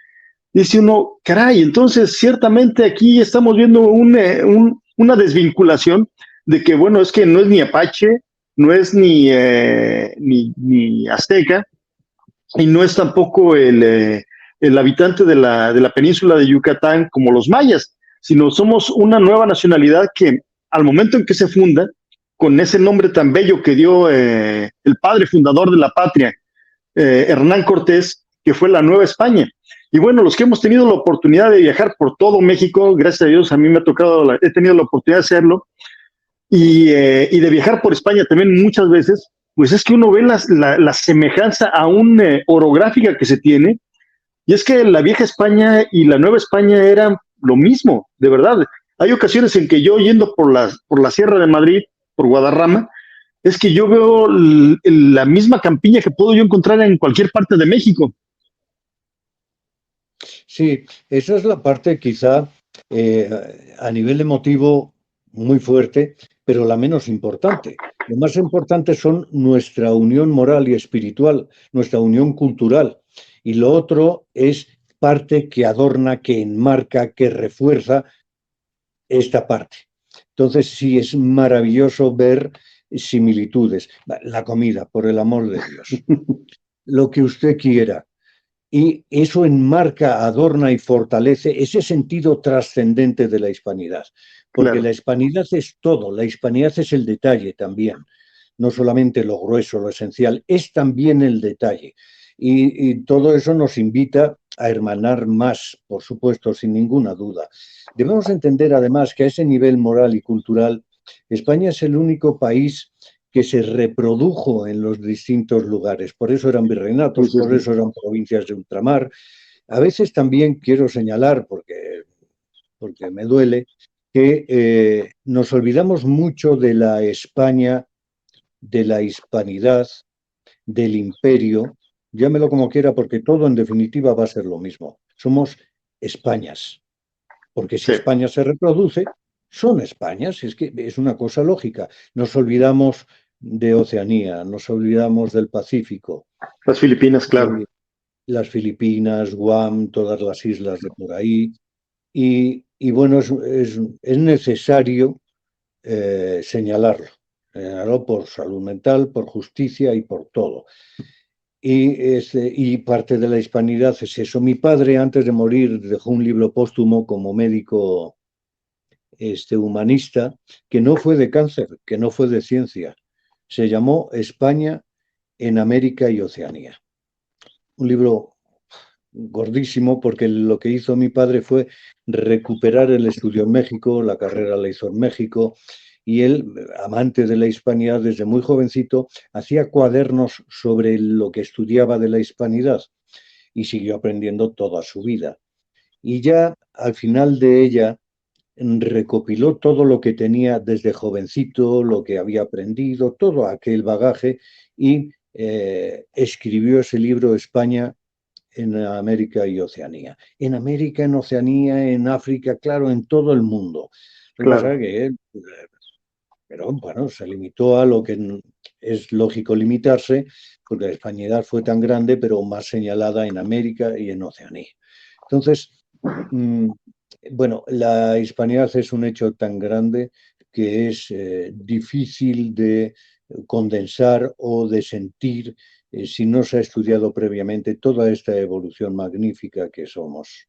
dice uno, caray, entonces ciertamente aquí estamos viendo una desvinculación de que, bueno, es que no es ni apache, no es ni azteca, y no es tampoco el habitante de la península de Yucatán como los mayas, sino somos una nueva nacionalidad que al momento en que se funda, con ese nombre tan bello que dio el padre fundador de la patria, Hernán Cortés, que fue la Nueva España. Y bueno, los que hemos tenido la oportunidad de viajar por todo México, gracias a Dios, a mí me ha tocado, he tenido la oportunidad de hacerlo, y de viajar por España también muchas veces, pues es que uno ve la semejanza aún orográfica que se tiene, y es que la vieja España y la Nueva España eran lo mismo, de verdad. Hay ocasiones en que yo yendo por la Sierra de Madrid, por Guadarrama, es que yo veo la misma campiña que puedo yo encontrar en cualquier parte de México.
Sí, esa es la parte quizá a nivel emotivo muy fuerte, pero la menos importante. Lo más importante son nuestra unión moral y espiritual, nuestra unión cultural. Y lo otro es parte que adorna, que enmarca, que refuerza esta parte. Entonces sí es maravilloso ver similitudes. La comida, por el amor de Dios. Lo que usted quiera. Y eso enmarca, adorna y fortalece ese sentido trascendente de la hispanidad. Porque
Claro.
la hispanidad es todo, la hispanidad es el detalle también. No solamente lo grueso, lo esencial, es también el detalle. Y todo eso nos invita a hermanar más, por supuesto, sin ninguna duda. Debemos entender además que a ese nivel moral y cultural, España es el único país que se reprodujo en los distintos lugares. Por eso eran virreinatos,
Sí,
por
sí.
eso eran provincias de ultramar. A veces también quiero señalar, porque me duele, que nos olvidamos mucho de la España, de la hispanidad, del imperio, llámelo como quiera, porque todo en definitiva va a ser lo mismo. Somos Españas, porque si
Sí.
España se reproduce, son Españas, es que es una cosa lógica. Nos olvidamos de Oceanía, nos olvidamos del Pacífico.
Las Filipinas, claro.
Las Filipinas, Guam, todas las islas de por ahí. Y bueno, es necesario señalarlo por salud mental, por justicia y por todo. Y parte de la hispanidad es eso. Mi padre, antes de morir, dejó un libro póstumo como médico humanista, que no fue de cáncer, que no fue de ciencia. Se llamó España en América y Oceanía. Un libro gordísimo, porque lo que hizo mi padre fue recuperar el estudio en México, la carrera la hizo en México, y él, amante de la hispanidad desde muy jovencito, hacía cuadernos sobre lo que estudiaba de la hispanidad y siguió aprendiendo toda su vida. Y ya al final de ella recopiló todo lo que tenía desde jovencito, lo que había aprendido, todo aquel bagaje, y escribió ese libro España en América y Oceanía. En América, en Oceanía, en África, claro, en todo el mundo.
Claro.
Pero bueno, se limitó a lo que es lógico limitarse, porque la hispanidad fue tan grande, pero más señalada en América y en Oceanía. Entonces, bueno, la hispanidad es un hecho tan grande que es difícil de condensar o de sentir si no se ha estudiado previamente toda esta evolución magnífica que somos.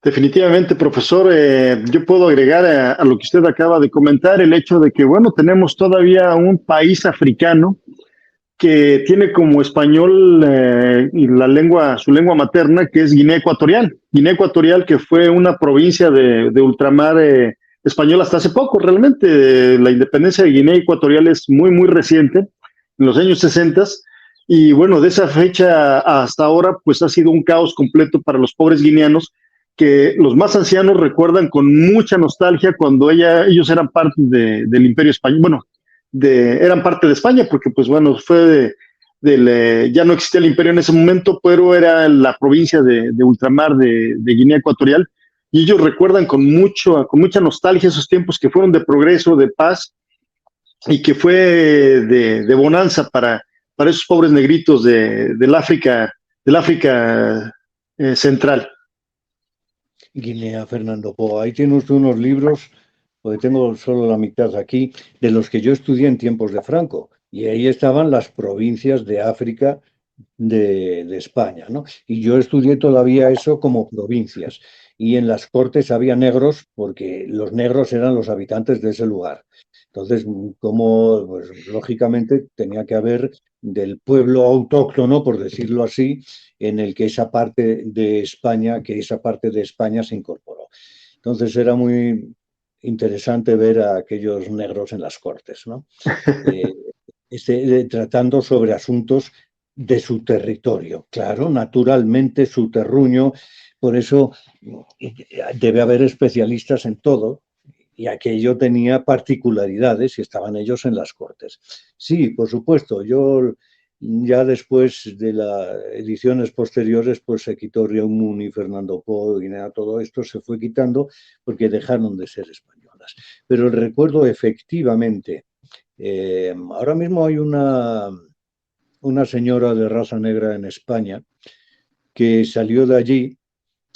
Definitivamente, profesor, yo puedo agregar a lo que usted acaba de comentar el hecho de que, bueno, tenemos todavía un país africano que tiene como español y su lengua materna, que es Guinea Ecuatorial. Guinea Ecuatorial, que fue una provincia de ultramar español hasta hace poco, realmente. La independencia de Guinea Ecuatorial es muy, muy reciente, en los años 60. Y bueno, de esa fecha hasta ahora, pues ha sido un caos completo para los pobres guineanos, que los más ancianos recuerdan con mucha nostalgia cuando ellos eran parte del Imperio Español. Bueno, eran parte de España, porque pues bueno, ya no existía el imperio en ese momento, pero era la provincia de ultramar de Guinea Ecuatorial, y ellos recuerdan con mucha nostalgia esos tiempos que fueron de progreso, de paz, y que fue de bonanza para esos pobres negritos del África central.
Guinea, Fernando Po, ahí tiene usted unos libros, porque tengo solo la mitad aquí, de los que yo estudié en tiempos de Franco, y ahí estaban las provincias de África de España, ¿no? Y yo estudié todavía eso como provincias, y en las cortes había negros, porque los negros eran los habitantes de ese lugar. Entonces, pues, lógicamente tenía que haber del pueblo autóctono, por decirlo así, en el que esa parte de España se incorporó. Entonces era muy interesante ver a aquellos negros en las cortes, ¿no? Tratando sobre asuntos de su territorio, claro, naturalmente su terruño, por eso debe haber especialistas en todo, y aquello tenía particularidades y estaban ellos en las cortes. Sí, por supuesto, yo ya después de las ediciones posteriores, pues se quitó Riaumuni, Fernando Po, Guinea, todo esto se fue quitando porque dejaron de ser españolas. Pero el recuerdo efectivamente, ahora mismo hay una señora de raza negra en España que salió de allí,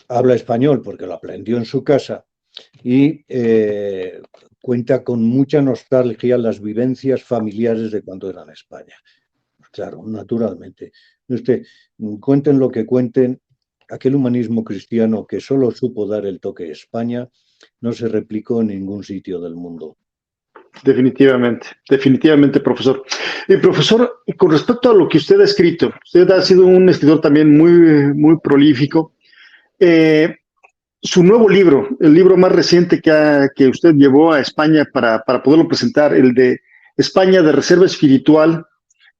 habla español porque lo aprendió en su casa, y cuenta con mucha nostalgia las vivencias familiares de cuando era en España. Claro, naturalmente. Cuenten lo que cuenten, aquel humanismo cristiano que solo supo dar el toque a España no se replicó en ningún sitio del mundo.
Definitivamente, profesor. Y profesor, con respecto a lo que usted ha escrito, usted ha sido un escritor también muy, muy prolífico. Su nuevo libro, el libro más reciente que usted llevó a España para poderlo presentar, el de España de Reserva Espiritual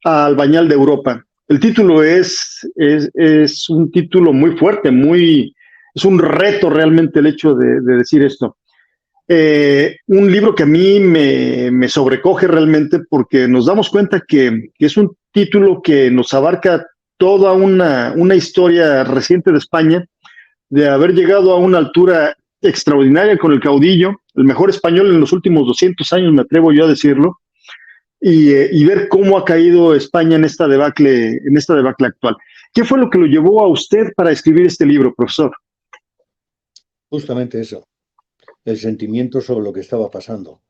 al Bañal de Europa. El título es un título muy fuerte, es un reto realmente el hecho de decir esto. Un libro que a mí me sobrecoge realmente, porque nos damos cuenta que es un título que nos abarca toda una historia reciente de España, de haber llegado a una altura extraordinaria con el caudillo, el mejor español en los últimos 200 años, me atrevo yo a decirlo, y ver cómo ha caído España en esta debacle actual. ¿Qué fue lo que lo llevó a usted para escribir este libro, profesor?
Justamente eso, el sentimiento sobre lo que estaba pasando.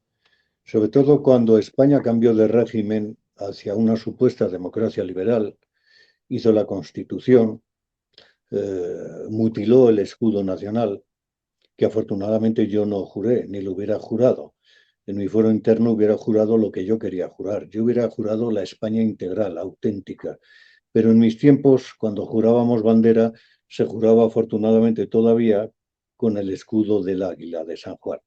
Sobre todo cuando España cambió de régimen hacia una supuesta democracia liberal, hizo la Constitución, mutiló el escudo nacional, que afortunadamente yo no juré, ni lo hubiera jurado. En mi fuero interno hubiera jurado lo que yo quería jurar. Yo hubiera jurado la España integral, auténtica. Pero en mis tiempos, cuando jurábamos bandera, se juraba afortunadamente todavía con el escudo del águila de San Juan.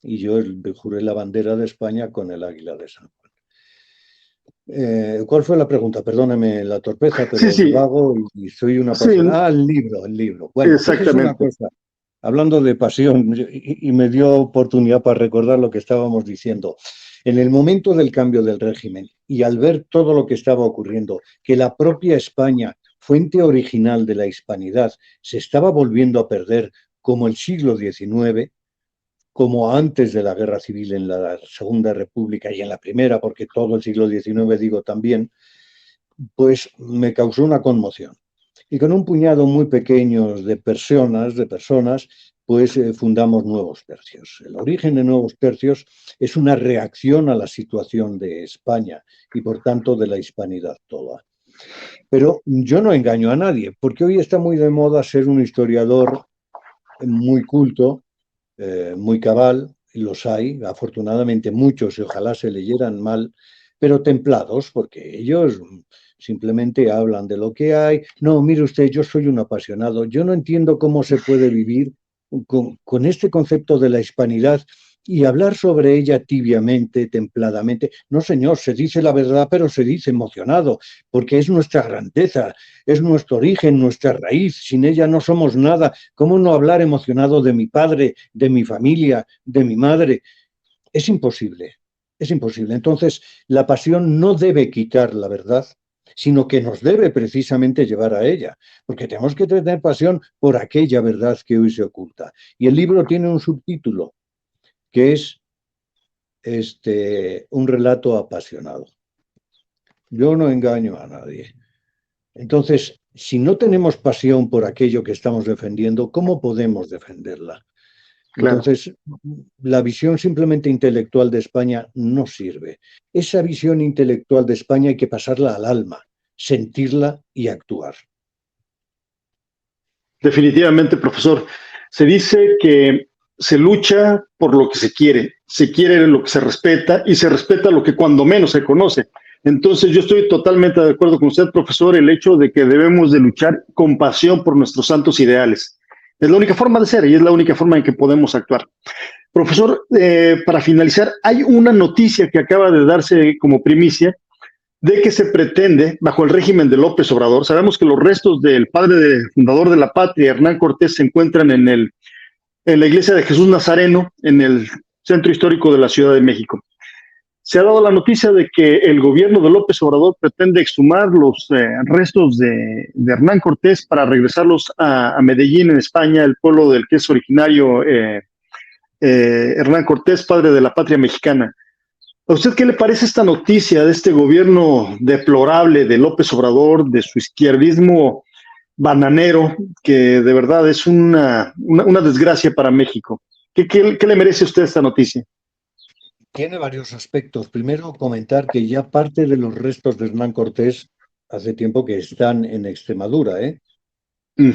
Y yo juré la bandera de España con el águila de San Juan. ¿Cuál fue la pregunta? Perdóneme la torpeza, pero
Sí, sí,
vago y soy una
sí,
apasionada. Ah, el libro. Bueno, fíjese una
exactamente.
cosa. Hablando de pasión, y me dio oportunidad para recordar lo que estábamos diciendo. En el momento del cambio del régimen y al ver todo lo que estaba ocurriendo, que la propia España, fuente original de la hispanidad, se estaba volviendo a perder como el siglo XIX, como antes de la Guerra Civil en la Segunda República y en la Primera, porque todo el siglo XIX digo también, pues me causó una conmoción. Y con un puñado muy pequeño de personas, pues fundamos Nuevos Tercios. El origen de Nuevos Tercios es una reacción a la situación de España y por tanto de la hispanidad toda. Pero yo no engaño a nadie, porque hoy está muy de moda ser un historiador muy culto, muy cabal, los hay, afortunadamente muchos, y ojalá se leyeran mal, pero templados, porque ellos simplemente hablan de lo que hay. No, mire usted, yo soy un apasionado, yo no entiendo cómo se puede vivir con este concepto de la hispanidad y hablar sobre ella tibiamente, templadamente. No, señor, se dice la verdad, pero se dice emocionado, porque es nuestra grandeza, es nuestro origen, nuestra raíz. Sin ella no somos nada. ¿Cómo no hablar emocionado de mi padre, de mi familia, de mi madre? Es imposible, es imposible. Entonces, la pasión no debe quitar la verdad, sino que nos debe precisamente llevar a ella, porque tenemos que tener pasión por aquella verdad que hoy se oculta. Y el libro tiene un subtítulo, que es un relato apasionado. Yo no engaño a nadie. Entonces, si no tenemos pasión por aquello que estamos defendiendo, ¿cómo podemos defenderla?
Claro.
Entonces, la visión simplemente intelectual de España no sirve. Esa visión intelectual de España hay que pasarla al alma, sentirla y actuar.
Definitivamente, profesor. Se dice que se lucha por lo que se quiere lo que se respeta y se respeta lo que cuando menos se conoce. Entonces yo estoy totalmente de acuerdo con usted, profesor, el hecho de que debemos de luchar con pasión por nuestros santos ideales. Es la única forma de ser y es la única forma en que podemos actuar. Profesor, para finalizar, hay una noticia que acaba de darse como primicia de que se pretende, bajo el régimen de López Obrador, sabemos que los restos del fundador de la patria, Hernán Cortés, se encuentran en la iglesia de Jesús Nazareno, en el centro histórico de la Ciudad de México. Se ha dado la noticia de que el gobierno de López Obrador pretende exhumar los restos de Hernán Cortés para regresarlos a Medellín, en España, el pueblo del que es originario Hernán Cortés, padre de la patria mexicana. ¿A usted qué le parece esta noticia de este gobierno deplorable de López Obrador, de su izquierdismo bananero, que de verdad es una desgracia para México? ¿Qué le merece a usted esta noticia?
Tiene varios aspectos. Primero, comentar que ya parte de los restos de Hernán Cortés hace tiempo que están en Extremadura,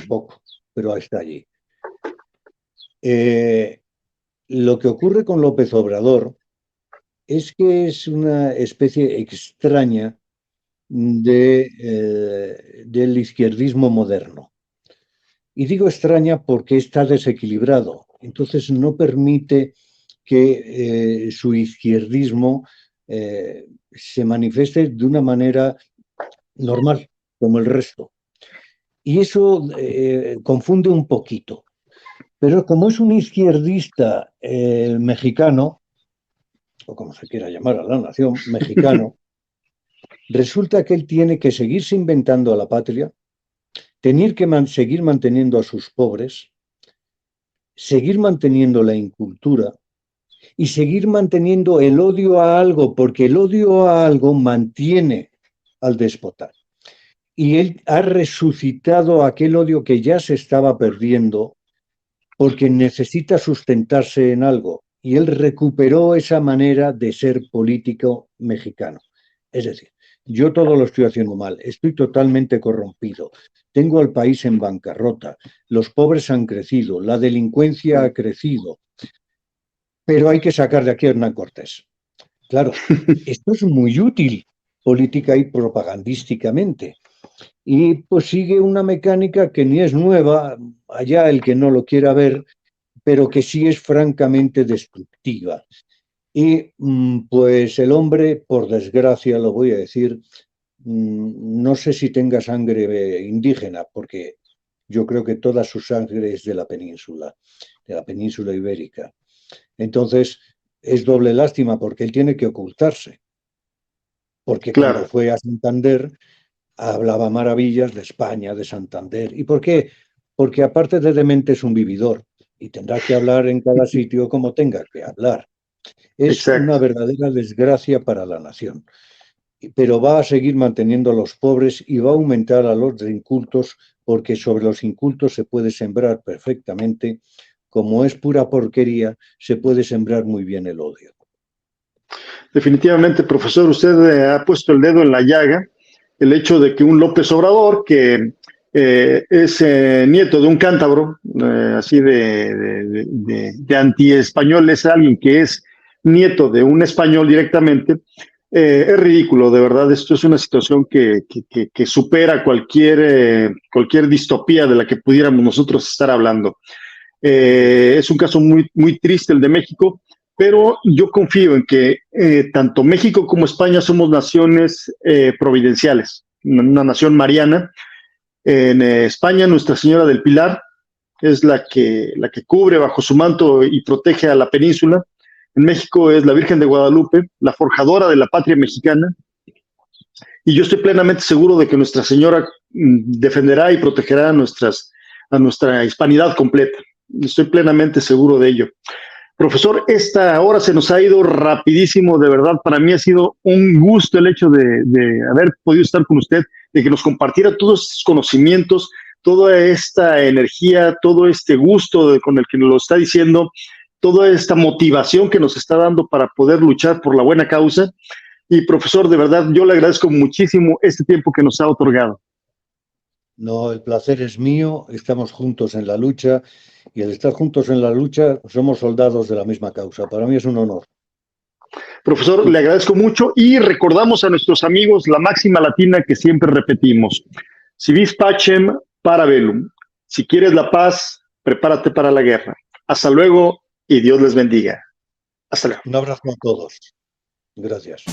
poco, pero está allí. Lo que ocurre con López Obrador es que es una especie extraña del izquierdismo moderno. Y digo extraña porque está desequilibrado. Entonces no permite que su izquierdismo se manifieste de una manera normal, como el resto. Y eso confunde un poquito. Pero como es un izquierdista mexicano, o como se quiera llamar a la nación, mexicano, resulta que él tiene que seguirse inventando a la patria, tener que seguir manteniendo a sus pobres, seguir manteniendo la incultura y seguir manteniendo el odio a algo, porque el odio a algo mantiene al déspota. Y él ha resucitado aquel odio que ya se estaba perdiendo porque necesita sustentarse en algo. Y él recuperó esa manera de ser político mexicano. Es decir, yo todo lo estoy haciendo mal, estoy totalmente corrompido, tengo al país en bancarrota, los pobres han crecido, la delincuencia ha crecido, pero hay que sacar de aquí a Hernán Cortés. Claro, esto es muy útil política y propagandísticamente. Y pues sigue una mecánica que ni es nueva, allá el que no lo quiera ver, pero que sí es francamente destructiva. Y pues el hombre, por desgracia, lo voy a decir, no sé si tenga sangre indígena, porque yo creo que toda su sangre es de la península ibérica. Entonces, es doble lástima porque él tiene que ocultarse, porque cuando
Claro,
fue a Santander hablaba maravillas de España, de Santander. ¿Y por qué? Porque aparte de demente es un vividor y tendrá que hablar en cada sitio como tenga que hablar. Es una
exacto.
verdadera desgracia para la nación, pero va a seguir manteniendo a los pobres y va a aumentar a los incultos, porque sobre los incultos se puede sembrar perfectamente, como es pura porquería, se puede sembrar muy bien el odio.
Definitivamente, profesor, usted ha puesto el dedo en la llaga. El hecho de que un López Obrador, que es nieto de un cántabro, así de anti-español, es alguien que es nieto de un español directamente, es ridículo, de verdad. Esto es una situación que supera cualquier distopía de la que pudiéramos nosotros estar hablando. Es un caso muy triste el de México, pero yo confío en que tanto México como España somos naciones providenciales, una nación mariana. En España, Nuestra Señora del Pilar es la que cubre bajo su manto y protege a la península. En México es la Virgen de Guadalupe, la forjadora de la patria mexicana. Y yo estoy plenamente seguro de que Nuestra Señora defenderá y protegerá a nuestra hispanidad completa. Estoy plenamente seguro de ello. Profesor, esta hora se nos ha ido rapidísimo, de verdad. Para mí ha sido un gusto el hecho de haber podido estar con usted, de que nos compartiera todos estos conocimientos, toda esta energía, todo este gusto con el que nos lo está diciendo, toda esta motivación que nos está dando para poder luchar por la buena causa. Y profesor, de verdad, yo le agradezco muchísimo este tiempo que nos ha otorgado.
No, el placer es mío, estamos juntos en la lucha y al estar juntos en la lucha somos soldados de la misma causa. Para mí es un honor.
Profesor, le agradezco mucho y recordamos a nuestros amigos la máxima latina que siempre repetimos. Si vis pacem, para bellum. Si quieres la paz, prepárate para la guerra. Hasta luego y Dios les bendiga. Hasta luego.
Un abrazo a todos. Gracias.